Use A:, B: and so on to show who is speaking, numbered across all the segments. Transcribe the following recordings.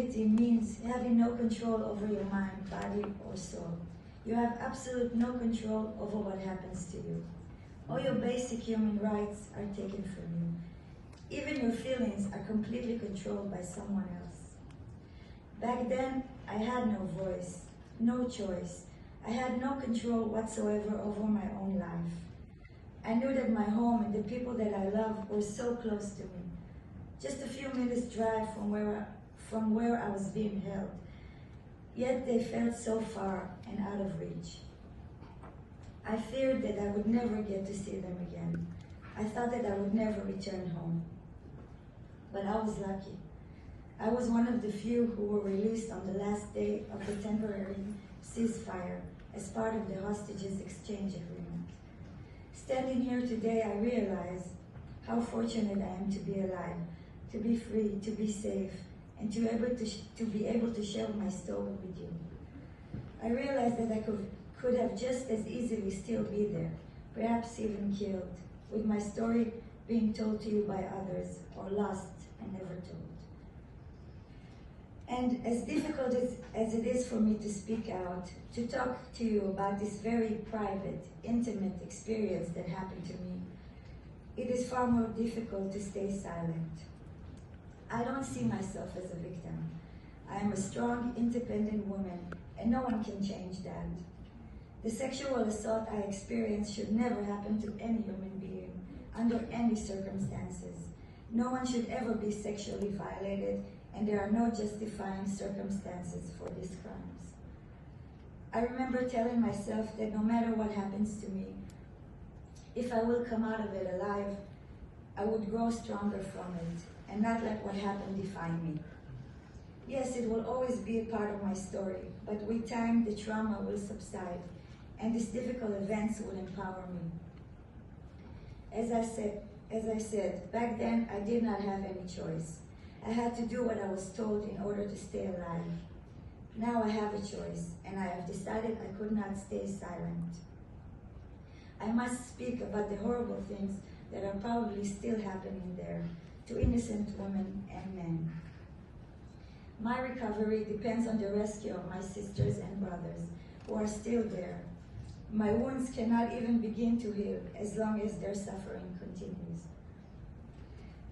A: Vulnerability means having no control over your mind, body, or soul. You have absolute no control over what happens to you. All your basic human rights are taken from you. Even your feelings are completely controlled by someone else. Back then, I had no voice, no choice. I had no control whatsoever over my own life. I knew that my home and the people that I love were so close to me. Just a few minutes drive from where I was being held. Yet they felt so far and out of reach. I feared that I would never get to see them again. I thought that I would never return home. But I was lucky. I was one of the few who were released on the last day of the temporary ceasefire as part of the hostages exchange agreement. Standing here today, I realize how fortunate I am to be alive, to be free, to be safe, and to be able to share my story with you. I realize that I could have just as easily still be there, perhaps even killed, with my story being told to you by others, or lost and never told. And as difficult as it is for me to speak out, to talk to you about this very private, intimate experience that happened to me, it is far more difficult to stay silent. I don't see myself as a victim. I am a strong, independent woman, and no one can change that. The sexual assault I experienced should never happen to any human being, under any circumstances. No one should ever be sexually violated, and there are no justifying circumstances for these crimes. I remember telling myself that no matter what happens to me, if I will come out of it alive, I would grow stronger from it, and not let what happened define me. Yes, it will always be a part of my story, but with time, the trauma will subside, and these difficult events will empower me. As I said, back then, I did not have any choice. I had to do what I was told in order to stay alive. Now I have a choice, and I have decided I could not stay silent. I must speak about the horrible things that are probably still happening there to innocent women and men. My recovery depends on the rescue of my sisters and brothers who are still there. My wounds cannot even begin to heal as long as their suffering continues.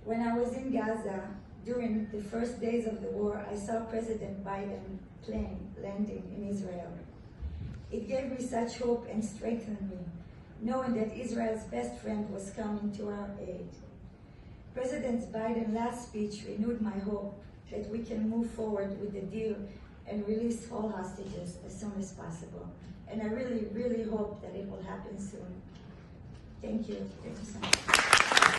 A: When I was in Gaza, during the first days of the war, I saw President Biden's plane landing in Israel. It gave me such hope and strengthened me, knowing that Israel's best friend was coming to our aid. President Biden's last speech renewed my hope that we can move forward with the deal and release all hostages as soon as possible. And I really, really hope that it will happen soon. Thank you. Thank you so much.